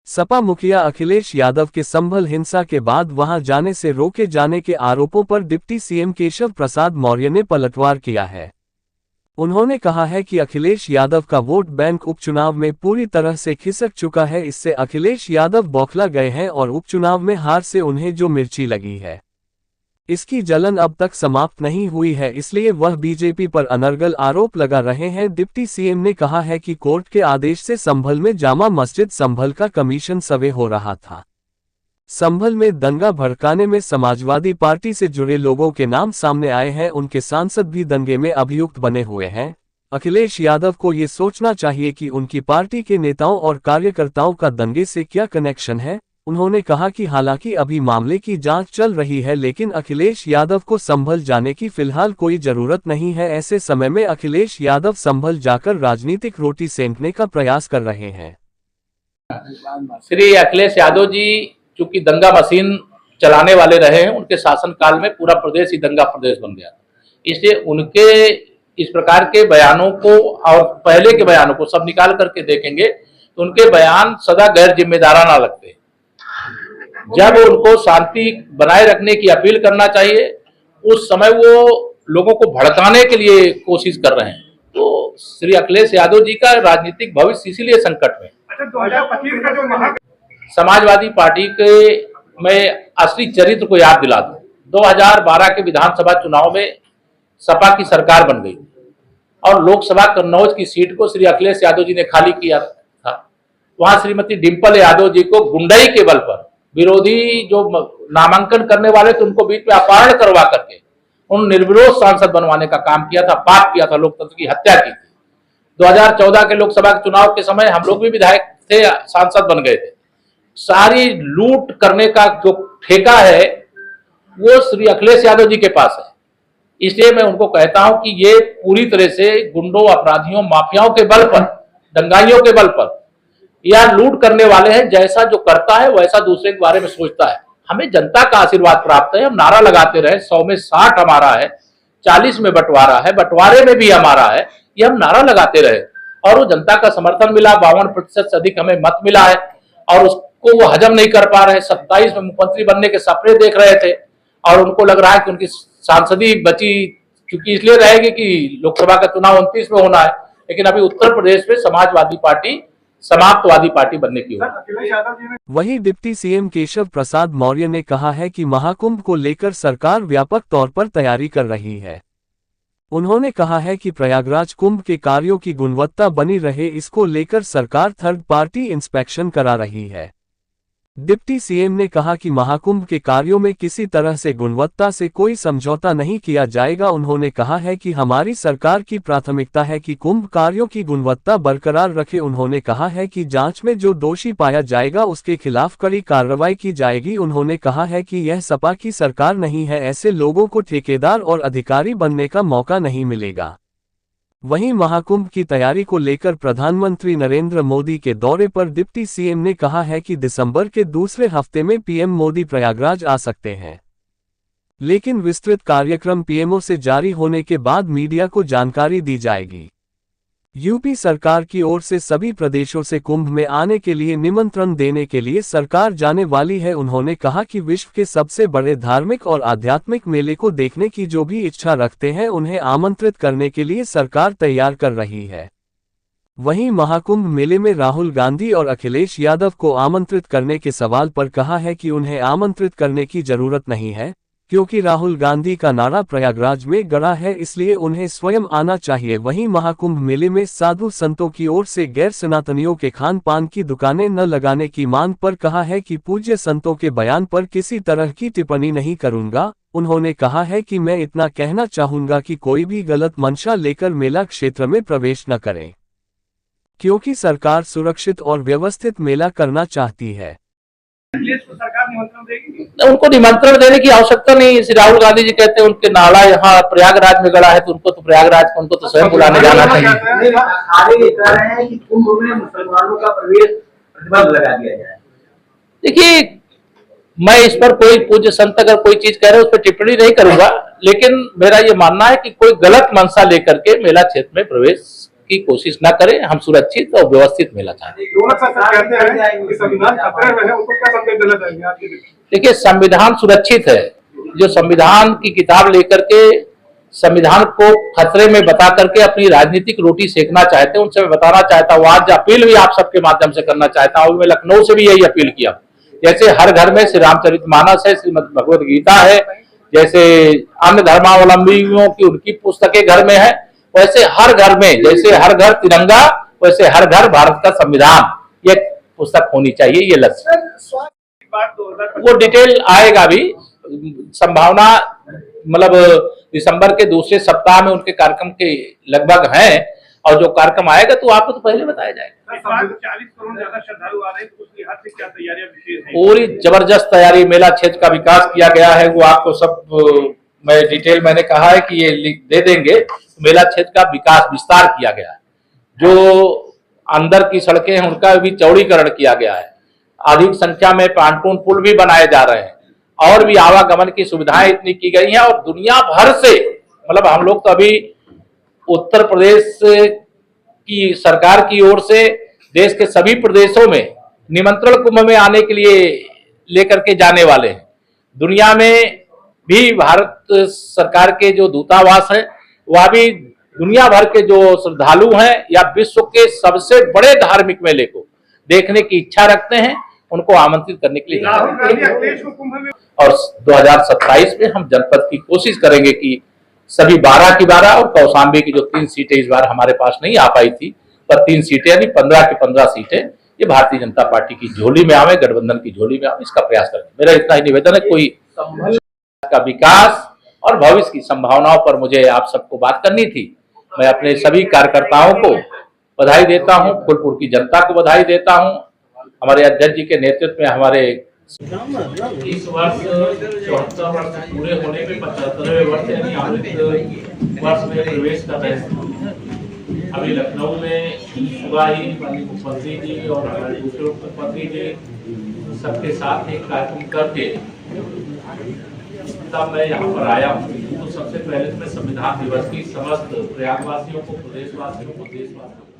सपा मुखिया अखिलेश यादव के संभल हिंसा के बाद वहां जाने से रोके जाने के आरोपों पर डिप्टी सीएम केशव प्रसाद मौर्य ने पलटवार किया है। उन्होंने कहा है कि अखिलेश यादव का वोट बैंक उपचुनाव में पूरी तरह से खिसक चुका है। इससे अखिलेश यादव बौखला गए हैं और उपचुनाव में हार से उन्हें जो मिर्ची लगी है, इसकी जलन अब तक समाप्त नहीं हुई है, इसलिए वह बीजेपी पर अनर्गल आरोप लगा रहे हैं। डिप्टी सीएम ने कहा है कि कोर्ट के आदेश से संभल में जामा मस्जिद संभल का कमीशन सर्वे हो रहा था। संभल में दंगा भड़काने में समाजवादी पार्टी से जुड़े लोगों के नाम सामने आए हैं। उनके सांसद भी दंगे में अभियुक्त बने हुए हैं। अखिलेश यादव को ये सोचना चाहिए कि उनकी पार्टी के नेताओं और कार्यकर्ताओं का दंगे से क्या कनेक्शन है। उन्होंने कहा कि हालांकि अभी मामले की जांच चल रही है, लेकिन अखिलेश यादव को संभल जाने की फिलहाल कोई जरूरत नहीं है। ऐसे समय में अखिलेश यादव संभल जाकर राजनीतिक रोटी सेंकने का प्रयास कर रहे हैं। श्री अखिलेश यादव जी चूंकि दंगा मशीन चलाने वाले रहे हैं, उनके शासनकाल में पूरा प्रदेश ही दंगा प्रदेश बन गया, इसलिए उनके इस प्रकार के बयानों को और पहले के बयानों को सब निकाल करके देखेंगे तो उनके बयान सदा गैर जिम्मेदाराना लगते हैं। जब उनको शांति बनाए रखने की अपील करना चाहिए, उस समय वो लोगों को भड़काने के लिए कोशिश कर रहे हैं। तो श्री अखिलेश यादव जी का राजनीतिक भविष्य इसीलिए संकट में। 2025 का जो समाजवादी पार्टी के मैं असली चरित्र को याद दिला दूं। 2012 के विधानसभा चुनाव में सपा की सरकार बन गई और लोकसभा कन्नौज की सीट को श्री अखिलेश यादव जी ने खाली किया था। वहां श्रीमती डिंपल यादव जी को गुंडई के बल पर विरोधी जो नामांकन करने वाले थे उनको बीच में अपहरण करवा करके उन निर्विरोध सांसद बनवाने का काम किया था, पाप किया था, लोकतंत्र की हत्या की थी। 2014 के लोकसभा के चुनाव के समय हम लोग भी विधायक थे, सांसद बन गए थे। सारी लूट करने का जो ठेका है वो श्री अखिलेश यादव जी के पास है। इसलिए मैं उनको कहता हूं कि ये पूरी तरह से गुंडों, अपराधियों, माफियाओं के बल पर, दंगाइयों के बल पर या लूट करने वाले हैं। जैसा जो करता है वैसा दूसरे के बारे में सोचता है। हमें जनता का आशीर्वाद प्राप्त है, हम नारा लगाते रहे 100 में 60 हमारा है, 40 में बंटवारा है, बंटवारे में भी हमारा है, ये हम नारा लगाते रहे और वो जनता का समर्थन मिला। 52% से अधिक हमें मत मिला है और उसको वो हजम नहीं कर पा रहे। 27 में मुख्यमंत्री बनने के सपने देख रहे थे और उनको लग रहा है कि उनकी सांसदी बची क्योंकि इसलिए रहेगी कि लोकसभा का चुनाव 29 में होना है, लेकिन अभी उत्तर प्रदेश में समाजवादी पार्टी समाप्तवादी पार्टी बनने की होगी। वहीं डिप्टी सीएम केशव प्रसाद मौर्य ने कहा है कि महाकुंभ को लेकर सरकार व्यापक तौर पर तैयारी कर रही है। उन्होंने कहा है कि प्रयागराज कुंभ के कार्यों की गुणवत्ता बनी रहे, इसको लेकर सरकार थर्ड पार्टी इंस्पेक्शन करा रही है। डिप्टी सीएम ने कहा कि महाकुंभ के कार्यों में किसी तरह से गुणवत्ता से कोई समझौता नहीं किया जाएगा। उन्होंने कहा है कि हमारी सरकार की प्राथमिकता है कि कुंभ कार्यों की गुणवत्ता बरकरार रखे। उन्होंने कहा है कि जांच में जो दोषी पाया जाएगा उसके खिलाफ कड़ी कार्रवाई की जाएगी। उन्होंने कहा है कि यह सपा की सरकार नहीं है, ऐसे लोगों को ठेकेदार और अधिकारी बनने का मौका नहीं मिलेगा। वहीं महाकुंभ की तैयारी को लेकर प्रधानमंत्री नरेंद्र मोदी के दौरे पर डिप्टी सीएम ने कहा है कि दिसंबर के दूसरे हफ्ते में पीएम मोदी प्रयागराज आ सकते हैं, लेकिन विस्तृत कार्यक्रम पीएमओ से जारी होने के बाद मीडिया को जानकारी दी जाएगी। यूपी सरकार की ओर से सभी प्रदेशों से कुंभ में आने के लिए निमंत्रण देने के लिए सरकार जाने वाली है। उन्होंने कहा कि विश्व के सबसे बड़े धार्मिक और आध्यात्मिक मेले को देखने की जो भी इच्छा रखते हैं उन्हें आमंत्रित करने के लिए सरकार तैयार कर रही है। वहीं महाकुंभ मेले में राहुल गांधी और अखिलेश यादव को आमंत्रित करने के सवाल पर कहा है कि उन्हें आमंत्रित करने की जरूरत नहीं है, क्योंकि राहुल गांधी का नारा प्रयागराज में गड़ा है, इसलिए उन्हें स्वयं आना चाहिए। वहीं महाकुंभ मेले में साधु संतों की ओर से गैर सनातनियों के खान पान की दुकानें न लगाने की मांग पर कहा है कि पूज्य संतों के बयान पर किसी तरह की टिप्पणी नहीं करूंगा। उन्होंने कहा है कि मैं इतना कहना चाहूंगा कि कोई भी गलत मंशा लेकर मेला क्षेत्र में प्रवेश न करें, क्योंकि सरकार सुरक्षित और व्यवस्थित मेला करना चाहती है। सरकार निमंत्रण देगी? उनको निमंत्रण देने की आवश्यकता नहीं। श्री राहुल गांधी जी कहते हैं उनके नाला यहाँ प्रयागराज में गड़ा है, तो उनको तो प्रयागराज को उनको तो स्वयं बुलाने जाना चाहिए। कुंभ में मुसलमानों का प्रवेश प्रतिबंध लगा दिया जाए। देखिए, मैं इस पर कोई पूज्य संत अगर कोई चीज कह रहे हैं उस पर टिप्पणी नहीं करूंगा, लेकिन मेरा ये मानना है कि कोई गलत मंशा लेकर के मेला क्षेत्र में प्रवेश की कोशिश न करें। हम सुरक्षित और व्यवस्थित मेला चाहते हैं। दोनों शासक कहते हैं कि संविधान खतरे में है, उनको क्या संदेश देना चाहेंगे आपके? देखिए, संविधान सुरक्षित है। जो संविधान की किताब लेकर के संविधान को खतरे में बता करके अपनी राजनीतिक रोटी सेकना चाहते हैं, उनसे मैं बताना चाहता हूँ, आज अपील भी आप सबके माध्यम से करना चाहता हूँ। मैं लखनऊ से भी यही अपील किया। जैसे हर घर में श्री रामचरितमानस है, श्रीमद् भगवद गीता है, जैसे अन्य धर्मावलंबियों की उनकी पुस्तकें घर में है, वैसे हर घर में, जैसे हर घर तिरंगा, वैसे हर घर भारत का संविधान, ये पुस्तक होनी चाहिए। ये लक्ष्य वो डिटेल आएगा अभी, संभावना मतलब दिसंबर के दूसरे सप्ताह में उनके कार्यक्रम के लगभग हैं, और जो कार्यक्रम आएगा तो आपको तो पहले बताया जाएगा। 40 करोड़ ज्यादा श्रद्धालु आ रहे हैं, उसकी हद से क्या तैयारियां विशेष हैं? पूरी जबरदस्त तैयारी, मेला क्षेत्र का विकास किया गया है, वो आपको सब मैं डिटेल मैंने कहा है कि ये दे देंगे। मेला क्षेत्र का विकास विस्तार किया गया है, जो अंदर की सड़कें हैं उनका भी चौड़ीकरण किया गया है, अधिक संख्या में पांटून पुल भी बनाए जा रहे हैं, और भी आवागमन की सुविधाएं इतनी की गई हैं। और दुनिया भर से, मतलब हम लोग तो अभी उत्तर प्रदेश की सरकार की ओर से देश के सभी प्रदेशों में निमंत्रण कुंभ में आने के लिए लेकर के जाने वाले हैं। दुनिया में भी भारत सरकार के जो दूतावास है, वह भी दुनिया भर के जो श्रद्धालु हैं या विश्व के सबसे बड़े धार्मिक मेले को देखने की इच्छा रखते हैं, उनको आमंत्रित करने के लिए। और 2027 में हम जनपद की कोशिश करेंगे कि सभी 12 की 12 और कौशाम्बी की जो 3 सीटें इस बार हमारे पास नहीं आ पाई थी, पर 3 सीटें यानी 15 की 15 सीटें ये भारतीय जनता पार्टी की झोली में आवे, गठबंधन की झोली में आवे, इसका प्रयास करेंगे। मेरा इतना ही निवेदन है। कोई का विकास और भविष्य की संभावनाओं पर मुझे आप सबको बात करनी थी। मैं अपने सभी कार्यकर्ताओं को बधाई देता हूं, फूलपुर की जनता को बधाई देता हूं। हमारे अध्यक्ष जी के नेतृत्व में हमारे इस वर्ष 74 वर्ष पूरे होने पे 75वें वर्ष यानी अमृत वर्ष में प्रवेश कर रहे हैं। अभी लखनऊ में सुबह ही मुख्यमंत्री जी और हमारे दूसरे मुख्यमंत्री जी सबके साथ एक कार्यक्रम करके तब मैं यहाँ पर आया हूँ। तो सबसे पहले मैं संविधान दिवस की समस्त प्रयागवासियों को, प्रदेशवासियों को, देशवासियों को